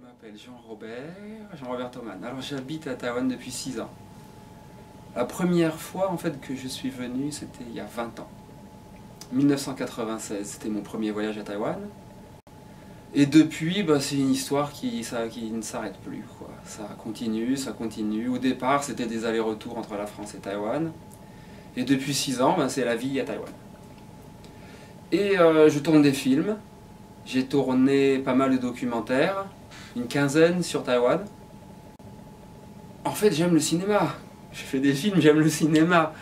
Je m'appelle Jean-Robert Thoman. Alors j'habite à Taïwan depuis 6 ans. La première fois en fait que je suis venu, c'était il y a 20 ans. 1996, c'était mon premier voyage à Taïwan. Et depuis, c'est une histoire qui ne s'arrête plus, quoi. Ça continue, ça continue. Au départ, c'était des allers-retours entre la France et Taïwan. Et depuis 6 ans, c'est la vie à Taïwan. Et je tourne des films. J'ai tourné pas mal de documentaires, une quinzaine sur Taïwan. En fait, j'aime le cinéma. Je fais des films, j'aime le cinéma.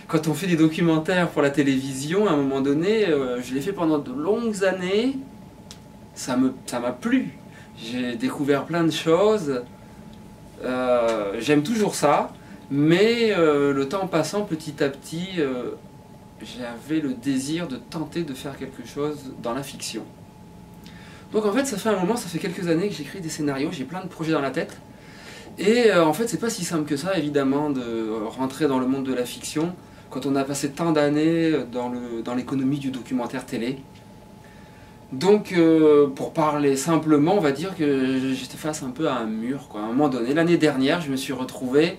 Quand on fait des documentaires pour la télévision, à un moment donné, je l'ai fait pendant de longues années. Ça m'a plu. J'ai découvert plein de choses. J'aime toujours ça. Mais le temps passant, petit à petit, j'avais le désir de tenter de faire quelque chose dans la fiction. Donc en fait, ça fait un moment, ça fait quelques années que j'écris des scénarios, j'ai plein de projets dans la tête. Et en fait, c'est pas si simple que ça, évidemment, de rentrer dans le monde de la fiction quand on a passé tant d'années dans l'économie du documentaire télé. Donc, pour parler simplement, on va dire que j'étais face un peu à un mur, quoi. À un moment donné, l'année dernière, je me suis retrouvé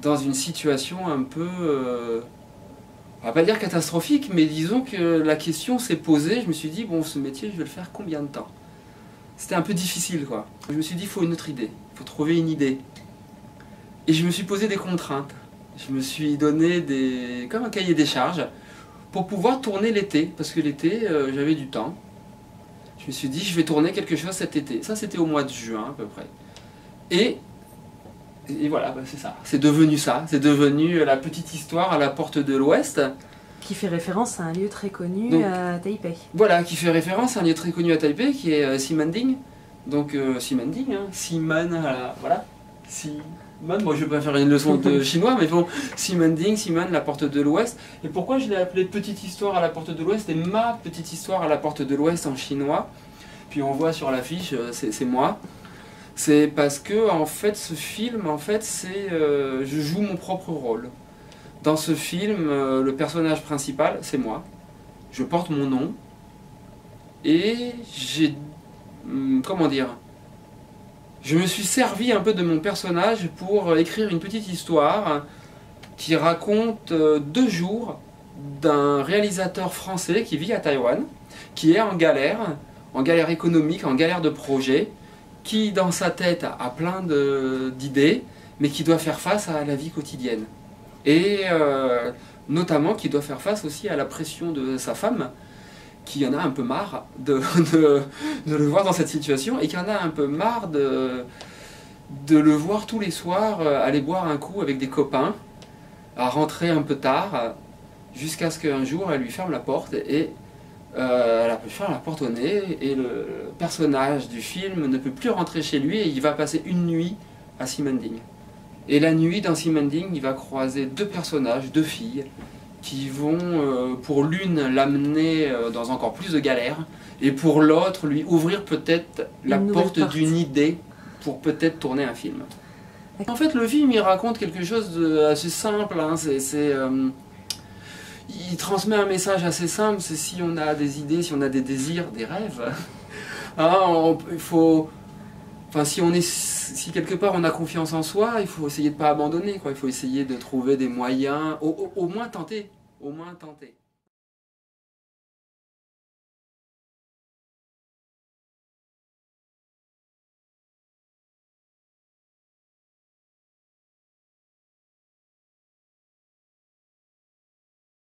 dans une situation un peu, on va pas dire catastrophique, mais disons que la question s'est posée. Je me suis dit, bon, ce métier, je vais le faire combien de temps? C'était un peu difficile, quoi. Je me suis dit, il faut une autre idée, il faut trouver une idée. Et je me suis posé des contraintes. Je me suis donné comme un cahier des charges pour pouvoir tourner l'été, parce que l'été, j'avais du temps. Je me suis dit, je vais tourner quelque chose cet été. Ça, c'était au mois de juin, à peu près. Et voilà, c'est ça. C'est devenu ça. C'est devenu la petite histoire à la porte de l'Ouest. Qui fait référence à un lieu très connu à Taipei. Voilà, qui fait référence à un lieu très connu à Taipei, qui est Ximanding. Donc Ximanding, hein, Ximan, voilà. Ximan, moi je vais pas faire une leçon de chinois, mais bon, Ximanding, Ximan, la porte de l'Ouest. Et pourquoi je l'ai appelé Petite Histoire à la porte de l'Ouest et ma Petite Histoire à la porte de l'Ouest en chinois. Puis on voit sur l'affiche, c'est moi. C'est parce que en fait, ce film, en fait, je joue mon propre rôle. Dans ce film, le personnage principal, c'est moi. Je porte mon nom. Et comment dire, je me suis servi un peu de mon personnage pour écrire une petite histoire qui raconte 2 jours d'un réalisateur français qui vit à Taïwan, qui est en galère économique, en galère de projet, qui dans sa tête a plein d'idées, mais qui doit faire face à la vie quotidienne. Et notamment qui doit faire face aussi à la pression de sa femme, qui en a un peu marre de le voir dans cette situation, et qui en a un peu marre de le voir tous les soirs aller boire un coup avec des copains, à rentrer un peu tard, jusqu'à ce qu'un jour elle lui ferme la porte, et elle a pu faire la porte au nez, et le personnage du film ne peut plus rentrer chez lui, et il va passer une nuit à Ximanding. Et la nuit, dans Ximanding, il va croiser 2 personnages, 2 filles, qui vont, pour l'une, l'amener dans encore plus de galères, et pour l'autre, lui ouvrir peut-être la porte d'une idée pour peut-être tourner un film. En fait, le film, il raconte quelque chose d'assez simple, hein. Il transmet un message assez simple, c'est si on a des idées, si on a des désirs, des rêves, hein, il faut... Enfin, si quelque part on a confiance en soi, il faut essayer de ne pas abandonner, quoi. Il faut essayer de trouver des moyens, au moins tenter. Au moins tenter.